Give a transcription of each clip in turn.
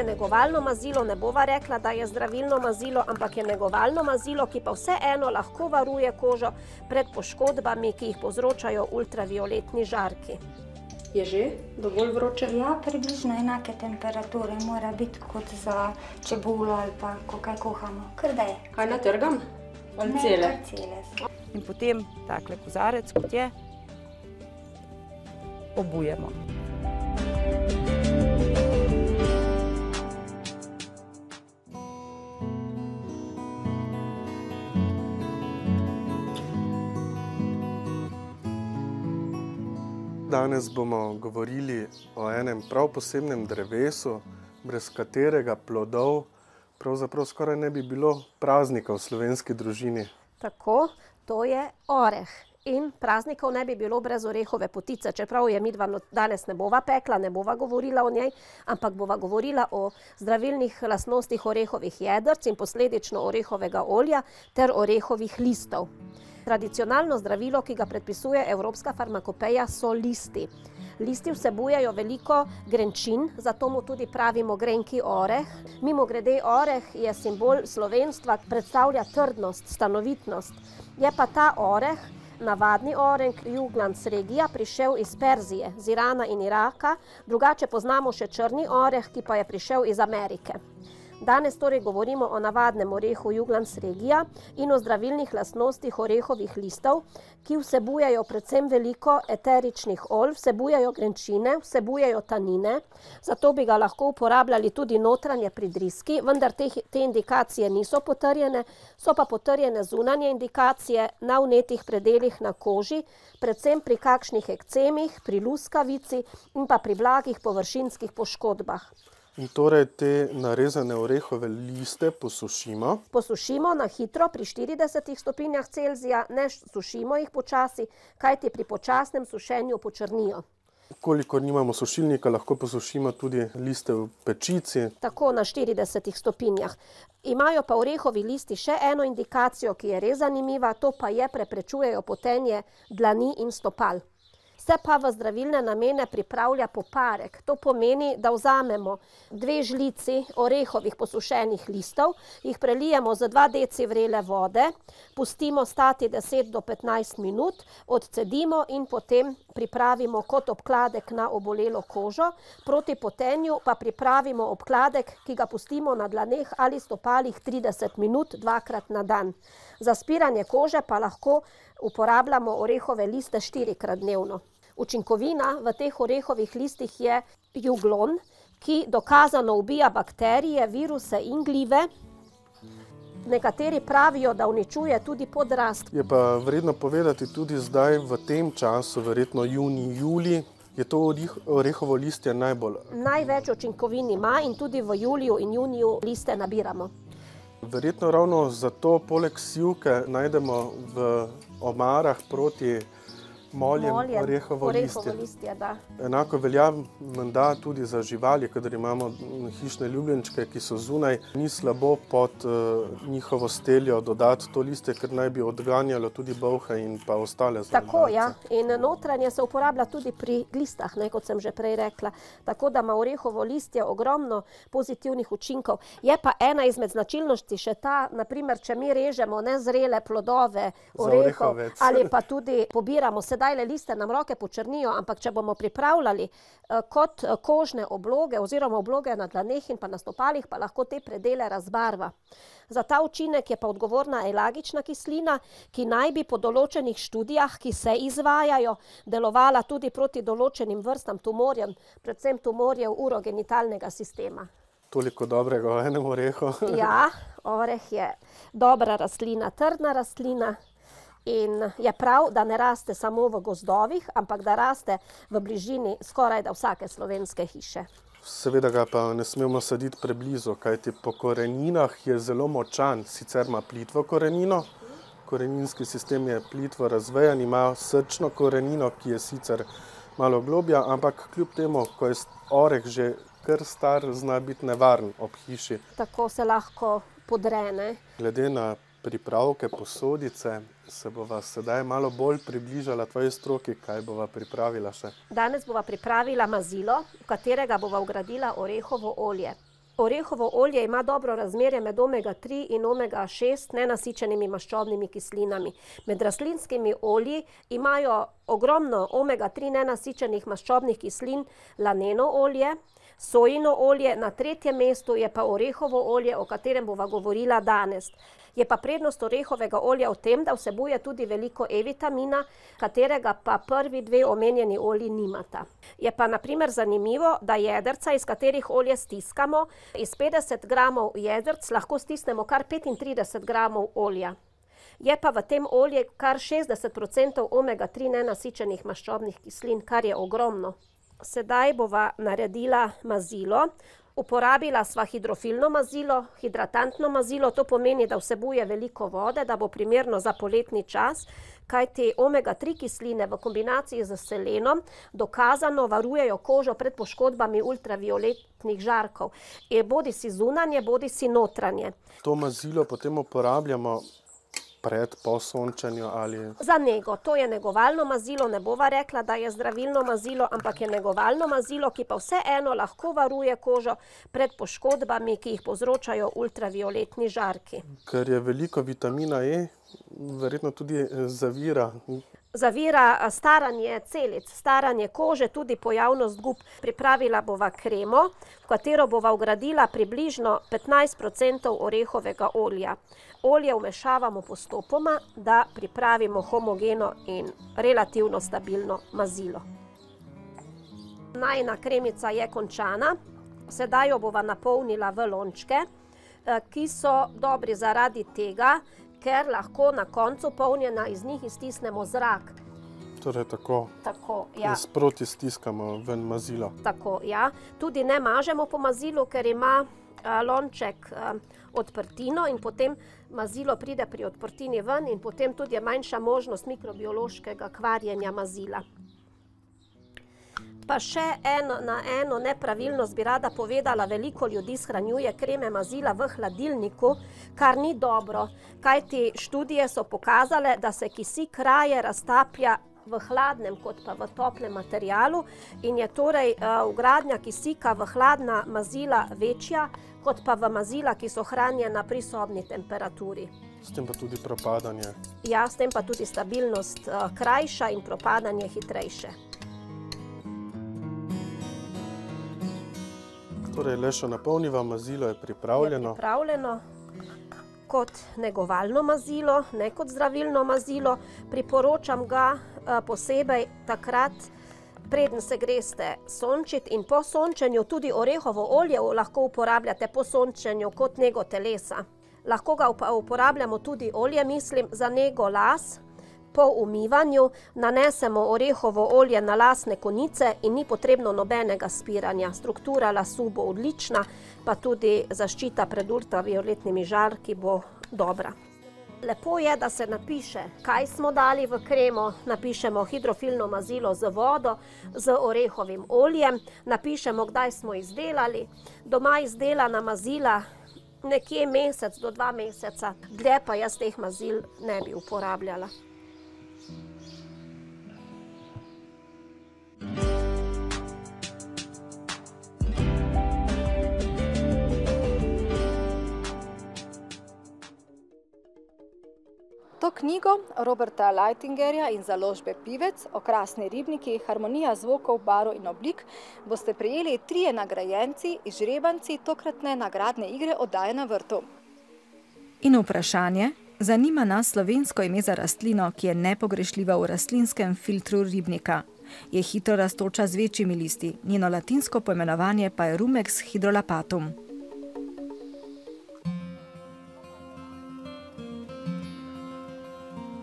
je negovalno mazilo, ne bova rekla, da je zdravilno mazilo, ampak je negovalno mazilo, ki pa vseeno lahko varuje kožo pred poškodbami, ki jih povzročajo ultravioletni žarki. Je že dovolj vroče? Ja, približno enake temperature mora biti kot za čebulo ali pa ko kaj kuhamo. Kar da je. Kaj natrgam? Ali Ne, cele? kar cele. In potem takle kozarec, kot je, obujemo. Danes bomo govorili o enem prav posebnem drevesu, brez katerega plodov pravzaprav skoraj ne bi bilo praznika v slovenski družini. Tako, to je oreh. In praznikov ne bi bilo brez orehove potice, čeprav je midva danes ne bova pekla, ne bova govorila o njej, ampak bova govorila o zdravilnih lastnostih orehovih jedrc in posledično orehovega olja ter orehovih listov. Tradicionalno zdravilo, ki ga predpisuje Evropska farmakopeja, so listi. Listi vsebujejo veliko grenčin, zato mu tudi pravimo grenki oreh. Mimogrede, oreh je simbol slovenstva, predstavlja trdnost, stanovitnost. Je pa ta oreh, navadni oreh Juglans regia, prišel iz Perzije, z Irana in Iraka, drugače poznamo še črni oreh, ki pa je prišel iz Amerike. Danes torej govorimo o navadnem orehu Juglans regia in o zdravilnih lastnostih orehovih listov, ki vsebujejo predvsem veliko eteričnih olj, vsebujejo grenčine, vsebujejo tanine, zato bi ga lahko uporabljali tudi notranje pri driski, vendar te indikacije niso potrjene, so pa potrjene zunanje indikacije na vnetih predelih na koži, predvsem pri kakšnih ekcemih, pri luskavici in pa pri blagih površinskih poškodbah. In torej te narezane orehove liste posušimo. Posušimo na hitro pri 40 stopinjah Celzija, ne sušimo jih počasi, kajti pri počasnem sušenju počrnijo. Kolikor nimamo sušilnika, lahko posušimo tudi liste v pečici. Tako na 40 stopinjah. Imajo pa orehovi listi še eno indikacijo, ki je res zanimiva, to pa je preprečujejo potenje dlani in stopal. Se pa v zdravilne namene pripravlja poparek. To pomeni, da vzamemo 2 žlici orehovih posušenih listov, jih prelijemo z 2 deci vrele vode, pustimo stati 10 do 15 minut, odcedimo in potem pripravimo kot obkladek na obolelo kožo. Proti potenju pa pripravimo obkladek, ki ga pustimo na dlaneh ali stopalih 30 minut 2-krat na dan. Za spiranje kože pa lahko uporabljamo orehove liste 4-krat dnevno. Učinkovina v teh orehovih listih je juglon, ki dokazano ubija bakterije, viruse in glive. Nekateri pravijo, da uničuje tudi podrast. Je pa vredno povedati tudi zdaj v tem času, verjetno junij, julij, je to orehovo listje najbolj. Največ učinkovin ima in tudi v juliju in juniju liste nabiramo. Verjetno ravno zato poleg sivke najdemo v omarah proti moljem orehovo listje. Da. Enako velja menda tudi za živali, kadar imamo hišne ljubljenčke, ki so zunaj. Ni slabo pod njihovo steljo dodati to listje, ker naj bi odganjalo tudi bolhe in pa ostale znotrajce. Tako, ja. In notranje se uporablja tudi pri glistah, kot sem že prej rekla. Tako da ima orehovo listje ogromno pozitivnih učinkov. Je pa ena izmed značilnosti še ta, naprimer, če mi režemo nezrele plodove orehov ali pa tudi pobiramo, sedajle liste nam roke počrnijo, ampak če bomo pripravljali kot kožne obloge oziroma obloge na dlaneh in pa na stopalih, pa lahko te predele razbarva. Za ta učinek je pa odgovorna elagična kislina, ki naj bi po določenih študijah, ki se izvajajo, delovala tudi proti določenim vrstam tumorjem, predvsem tumorjev urogenitalnega sistema. Toliko dobrega o enem orehu. Ja, oreh je dobra rastlina, trdna rastlina. In je prav, da ne raste samo v gozdovih, ampak da raste v bližini skoraj da vsake slovenske hiše. Seveda ga pa ne smemo saditi preblizu, kajti po koreninah je zelo močan, sicer ima plitvo korenino, koreninski sistem je plitvo razvejan, ima srčno korenino, ki je sicer malo globja, ampak kljub temu, ko je oreh že kar star, zna biti nevaren ob hiši. Tako se lahko podrene. Glede na pripravke posodice se bova sedaj malo bolj približala tvoji stroki. Kaj bova pripravila še? Danes bova pripravila mazilo, v katerega bova vgradila orehovo olje. Orehovo olje ima dobro razmerje med omega-3 in omega-6 nenasičenimi maščobnimi kislinami. Med rastlinskimi olji imajo ogromno omega-3 nenasičenih maščobnih kislin laneno olje, sojino olje, na tretjem mestu je pa orehovo olje, o katerem bova govorila danes. Je pa prednost orehovega olja v tem, da vsebuje tudi veliko E-vitamina, katerega pa prvi dve omenjeni olji nimata. Je pa na primer zanimivo, da jedrca, iz katerih olje stiskamo, iz 50 gramov jedrc lahko stisnemo kar 35 gramov olja. Je pa v tem olju kar 60% omega-3 nenasičenih maščobnih kislin, kar je ogromno. Sedaj bova naredila mazilo. Uporabila sva hidrofilno mazilo, hidratantno mazilo, to pomeni, da vsebuje veliko vode, da bo primerno za poletni čas, kajti omega-3 kisline v kombinaciji z selenom dokazano varujejo kožo pred poškodbami ultravioletnih žarkov. Bodisi zunanje, bodisi notranje. To mazilo potem uporabljamo pred, po sončenju ali... Za nego. To je negovalno mazilo, ne bova rekla, da je zdravilno mazilo, ampak je negovalno mazilo, ki pa vseeno lahko varuje kožo pred poškodbami, ki jih povzročajo ultravioletni žarki. Ker je veliko vitamina E, verjetno tudi zavira. Zavira staranje celic, staranje kože, tudi pojavnost gub. Pripravila bova kremo, v katero bova vgradila približno 15% orehovega olja. Olje vmešavamo postopoma, da pripravimo homogeno in relativno stabilno mazilo. Najina kremica je končana, sedaj jo bova napolnila v lončke, ki so dobri zaradi tega, ker lahko na koncu polnjena iz njih iztisnemo zrak. Torej tako, ja. Sproti stiskamo ven mazilo. Tako, ja. Tudi ne mažemo po mazilu, ker ima lonček odprtino in potem mazilo pride pri odprtini ven in potem tudi je manjša možnost mikrobiološkega kvarjenja mazila. Pa še eno nepravilnost bi rada povedala, veliko ljudi shranjuje kreme mazila v hladilniku, kar ni dobro, kajti študije so pokazale, da se kisik raje raztaplja v hladnem kot pa v toplem materialu in je torej vgradnja kisika v hladna mazila večja kot pa v mazila, ki so hranjena pri sobni temperaturi. S tem pa tudi propadanje. Ja, s tem pa tudi stabilnost krajša in propadanje hitrejše. Torej, le še napolniva, mazilo je pripravljeno. Je pripravljeno kot negovalno mazilo, ne kot zdravilno mazilo. Priporočam ga posebej takrat, preden se greste sončiti in po sončenju. Tudi orehovo olje lahko uporabljate po sončenju kot nego telesa. Lahko ga uporabljamo tudi olje, mislim, za nego las. Po umivanju nanesemo orehovo olje na lasne konice in ni potrebno nobenega spiranja. Struktura lasu bo odlična, pa tudi zaščita pred ultravioletnimi žarki bo dobra. Lepo je, da se napiše, kaj smo dali v kremo, napišemo hidrofilno mazilo z vodo, z orehovim oljem, napišemo, kdaj smo izdelali. Doma izdelana mazila nekje mesec do 2 meseca, dlje pa jaz teh mazil ne bi uporabljala. To knjigo Roberta Lightingerja in založbe Pivec o krasni ribniki, harmonija zvokov, barv in oblik boste prejeli 3 nagrajenci, izžrebanci tokratne nagradne igre Oddaje na vrtu. In vprašanje? Zanima nas slovensko ime za rastlino, ki je nepogrešljiva v rastlinskem filtru ribnika. Je hitro rastoča z večjimi listi, njeno latinsko poimenovanje pa je Rumex hydrolapatum.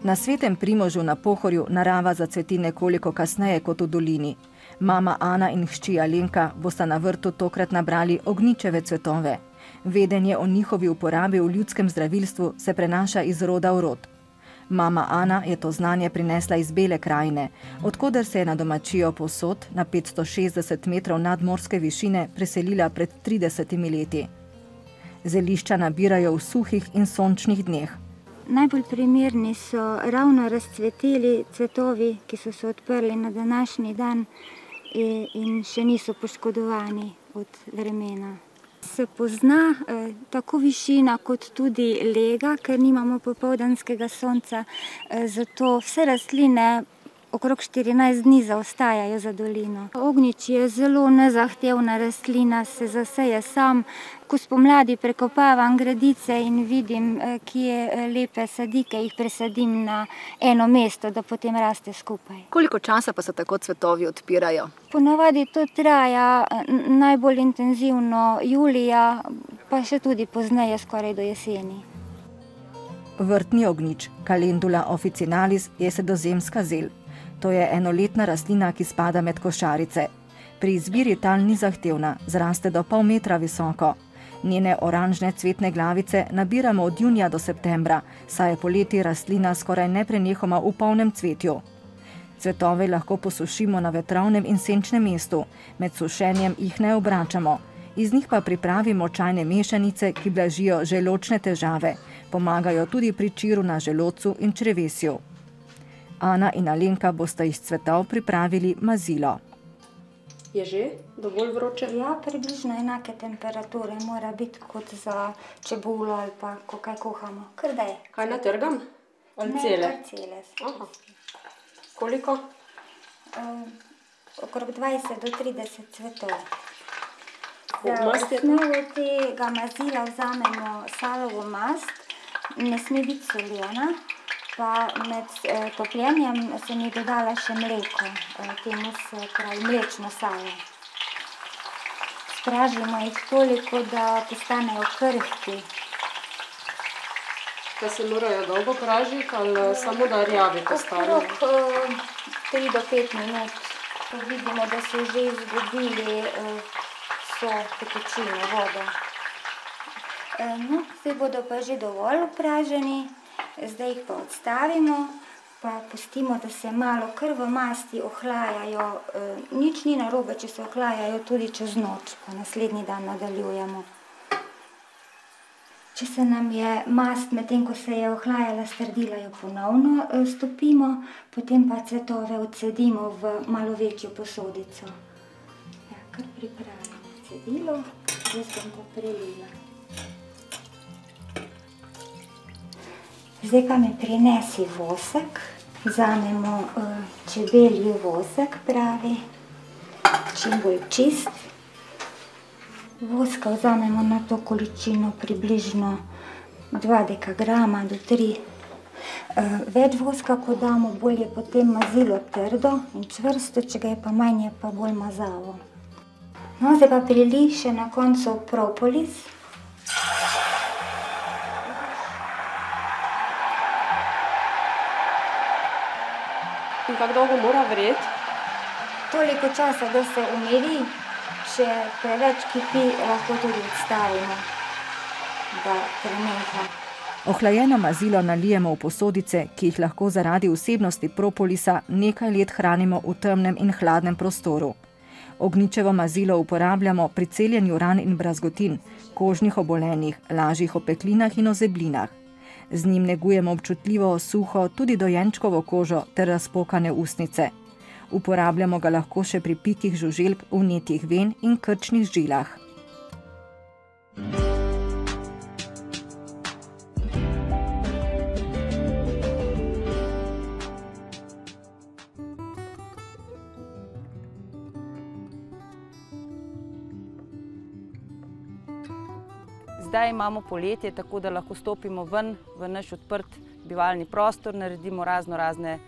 Na Svetem Primožu na Pohorju narava zacveti nekoliko kasneje kot v dolini. Mama Ana in hči Alenka bosta na vrtu tokrat nabrali ognjičeve cvetove. Vedenje o njihovi uporabi v ljudskem zdravilstvu se prenaša iz roda v rod. Mama Ana je to znanje prinesla iz Bele krajine, odkoder se je na domačijo Posod na 560 metrov nadmorske višine preselila pred 30 leti. Zelišča nabirajo v suhih in sončnih dneh. Najbolj primerni so ravno razcveteli cvetovi, ki so se odprli na današnji dan in še niso poškodovani od vremena. Se pozna tako višina kot tudi lega, ker nimamo popoldanskega sonca, zato vse rastline okrog 14 dni zaostajajo za dolino. Ognjič je zelo nezahtevna rastlina, se zaseje sam. Ko spomladi prekopavam gredice in vidim, kje lepe sadike, jih presadim na eno mesto, da potem raste skupaj. Koliko časa pa se tako cvetovi odpirajo? Ponavadi to traja najbolj intenzivno julija, pa še tudi pozneje, skoraj do jeseni. Vrtni ognjič, Calendula officinalis, je sredozemska zel. To je enoletna rastlina, ki spada med košarice. Pri izbiri tal ni zahtevna, zraste do pol metra visoko. Njene oranžne cvetne glavice nabiramo od junija do septembra, saj je poleti rastlina skoraj neprenehoma v polnem cvetju. Cvetove lahko posušimo na vetrovnem in senčnem mestu, med sušenjem jih ne obračamo. Iz njih pa pripravimo čajne mešanice, ki blažijo želočne težave, pomagajo tudi pri čiru na želodcu in črevesju. Ana in Alenka bosta iz cvetov pripravili mazilo. Je že dovolj vroče? Ja, približno enake temperature mora biti kot za čebulo ali pa ko kaj kuhamo. Kar da je. Kaj natrgam? Ali Ne, cele? kar cele. Aha. Koliko? Okrog 20 do 30 cvetov. Koliko mast je to? Za osnovo tega mazila vzamemo salovo mast, ne sme biti soljena, pa med topljenjem sem ji dodala še mleko, temu se pravi mlečno salo. Spražimo jih toliko, da postanejo krhki. Da se morajo dolgo pražiti ali samo da rjavi postanejo? Okrog 3 do 5 minut. Ko vidimo, da so že izgubili vso tekočino vode. No, zdaj bodo pa že dovolj opraženi. Zdaj jih pa odstavimo, pa pustimo, da se malo kar v masti ohlajajo. Nič ni narobe, če se ohlajajo tudi čez noč, pa naslednji dan nadaljujemo. Če se nam je mast, medtem ko se je ohlajala, strdila, jo ponovno stopimo, potem pa cvetove odcedimo v malo večjo posodico. Ja, kar pripravimo cedilo, zdaj sem pa prelila. Zdaj pa mi prinesi vosek, vzamemo čebelji vosek pravi, čim bolj čist. Voska vzamemo na to količino približno 2 dekagrama do 3. Več voska, ko damo, bolj je potem mazilo trdo in čvrsto, če ga je pa manj, je pa bolj mazavo. No, zdaj pa prili še na koncu propolis. In kako dolgo mora vreti? Toliko časa, da se umiri, če preveč kipi, lahko tudi odstavimo, da preneha. Ohlajeno mazilo nalijemo v posodice, ki jih lahko zaradi vsebnosti propolisa nekaj let hranimo v temnem in hladnem prostoru. Ognjičevo mazilo uporabljamo pri celjenju ran in brazgotin, kožnih obolenjih, lažjih opeklinah in ozeblinah. Z njim negujemo občutljivo, suho, tudi dojenčkovo kožo ter razpokane ustnice. Uporabljamo ga lahko še pri pikih žuželk, vnetih ven in krčnih žilah. Zdaj imamo poletje, tako da lahko stopimo ven v naš odprt bivalni prostor, naredimo razne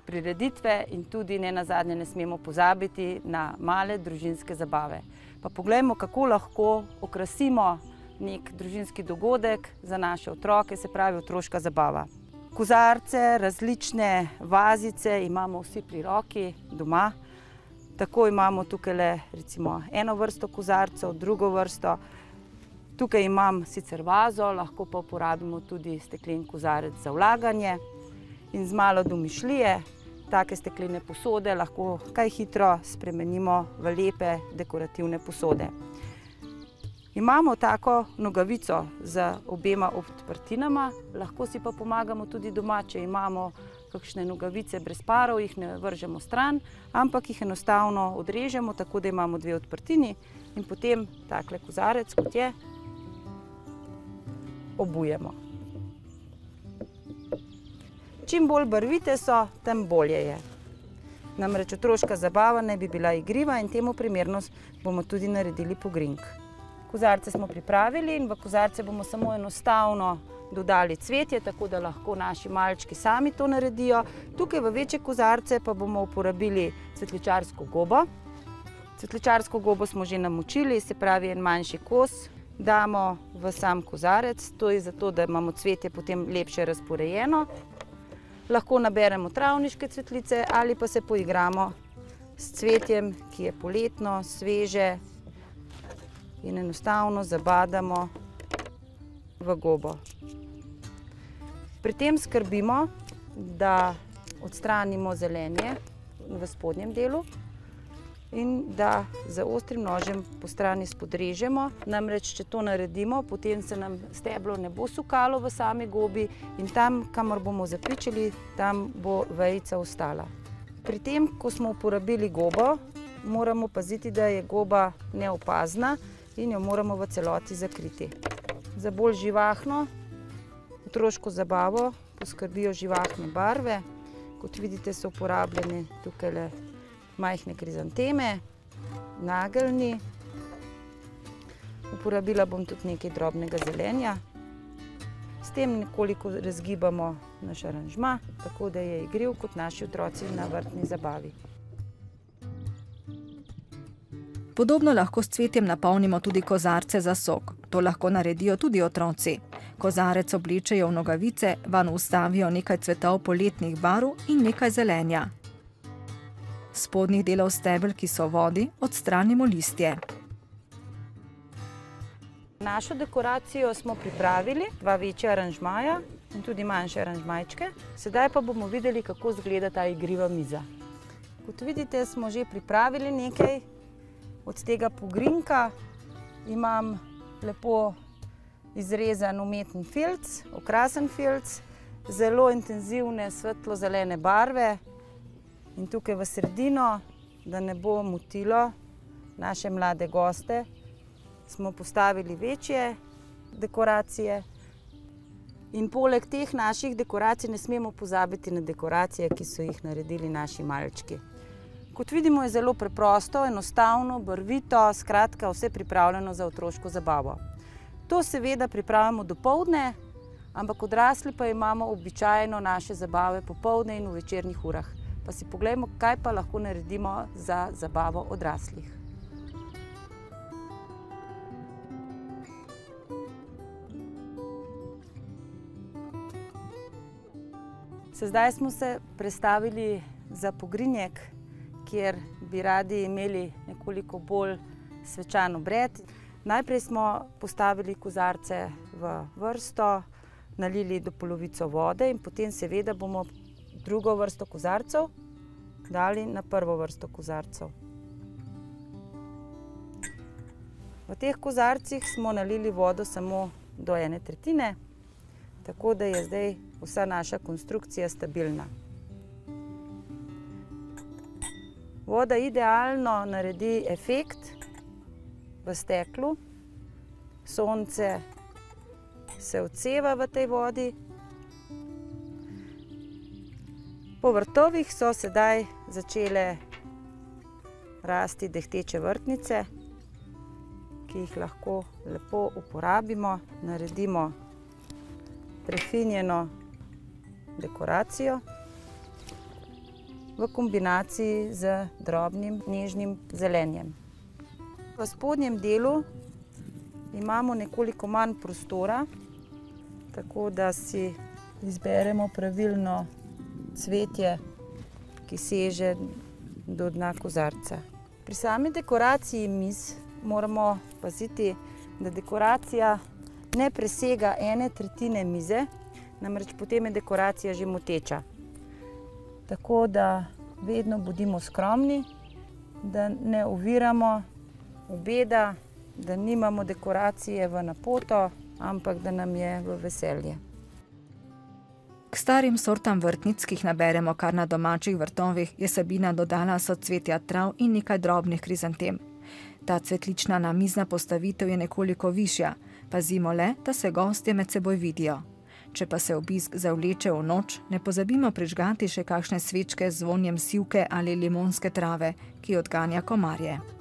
prireditve in tudi nenazadnje ne smemo pozabiti na male družinske zabave. Pa poglejmo, kako lahko okrasimo nek družinski dogodek za naše otroke, se pravi otroška zabava. Kozarce, različne vazice imamo vsi pri roki doma. Tako imamo tukaj recimo eno vrsto kozarcev, drugo vrsto. Tukaj imam sicer vazo, lahko pa uporabimo tudi steklen kozarec za vlaganje. In z malo domišljije take steklene posode lahko kaj hitro spremenimo v lepe dekorativne posode. Imamo tako nogavico z obema odprtinama, lahko si pa pomagamo tudi doma, če imamo kakšne nogavice brez parov, jih ne vržemo stran, ampak jih enostavno odrežemo, tako da imamo dve odprtini in potem takle kozarec, kot je, obujemo. Čim bolj barvite so, tem bolje je. Namreč otroška zabava naj bi bila igriva in temu primerno bomo tudi naredili pogrink. Kozarce smo pripravili in v kozarce bomo samo enostavno dodali cvetje, tako da lahko naši malčki sami to naredijo. Tukaj v večje kozarce pa bomo uporabili cvetličarsko gobo. Cvetličarsko gobo smo že namočili, se pravi en manjši kos damo v sam kozarec, to je zato, da imamo cvetje potem lepše razporejeno. Lahko naberemo travniške cvetlice ali pa se poigramo s cvetjem, ki je poletno, sveže in enostavno zabadamo v gobo. Pri tem skrbimo, da odstranimo zelenje v spodnjem delu in da z ostrim nožem po strani spodrežemo. Namreč, če to naredimo, potem se nam steblo ne bo sukalo v sami gobi in tam, kamor bomo zapičili, tam bo vejica ostala. Pri tem, ko smo uporabili gobo, moramo paziti, da je goba neopazna in jo moramo v celoti zakriti. Za bolj živahno otroško zabavo poskrbijo živahne barve. Kot vidite, so uporabljene tukaj majhne krizanteme, nageljni. Uporabila bom tudi nekaj drobnega zelenja. S tem nekoliko razgibamo naš aranžma, tako da je igriv kot naši otroci na vrtni zabavi. Podobno lahko s cvetjem napolnimo tudi kozarce za sok. To lahko naredijo tudi otroci. Kozarec oblečejo v nogavice, vanj vstavijo nekaj cvetov poletnih barv in nekaj zelenja. Z spodnjih delov stebel, ki so v vodi, odstranimo listje. Našo dekoracijo smo pripravili, dva večja aranžmaja in tudi manjše aranžmajčke. Sedaj pa bomo videli, kako izgleda ta igriva miza. Kot vidite, smo že pripravili nekaj. Od tega pogrinka imam lepo izrezan umetni filc, okrasen filc, zelo intenzivne svetlo-zelene barve. In tukaj v sredino, da ne bo motilo naše mlade goste, smo postavili večje dekoracije. In poleg teh naših dekoracij ne smemo pozabiti na dekoracije, ki so jih naredili naši malčki. Kot vidimo, je zelo preprosto, enostavno, barvito, skratka vse pripravljeno za otroško zabavo. To seveda pripravljamo dopoldne, ampak odrasli pa imamo običajno naše zabave popoldne in v večernih urah. Pa si poglejmo, kaj pa lahko naredimo za zabavo odraslih. Zdaj smo se prestavili za pogrinjek, kjer bi radi imeli nekoliko bolj svečan obred. Najprej smo postavili kozarce v vrsto, nalili do polovico vode in potem seveda bomo drugo vrsto kozarcev dali na prvo vrsto kozarcev. V teh kozarcih smo nalili vodo samo do 1/3, tako da je zdaj vsa naša konstrukcija stabilna. Voda idealno naredi efekt v steklu, sonce se odseva v tej vodi. Po vrtovih so sedaj začele rasti dehteče vrtnice, ki jih lahko lepo uporabimo, naredimo prefinjeno dekoracijo v kombinaciji z drobnim, nežnim zelenjem. V spodnjem delu imamo nekoliko manj prostora, tako da si izberemo pravilno cvetje, ki seže do dna kozarca. Pri sami dekoraciji miz moramo paziti, da dekoracija ne presega 1/3 mize, namreč potem je dekoracija že moteča. Tako da vedno bodimo skromni, da ne oviramo obeda, da nimamo dekoracije v napoto, ampak da nam je v veselje. K starim sortam vrtnic, ki jih naberemo kar na domačih vrtovih, je Sabina dodala socvetja trav in nekaj drobnih krizantem. Ta cvetlična namizna postavitev je nekoliko višja, pazimo le, da se gostje med seboj vidijo. Če pa se obisk zavleče v noč, ne pozabimo prižgati še kakšne svečke z vonjem sivke ali limonske trave, ki odganja komarje.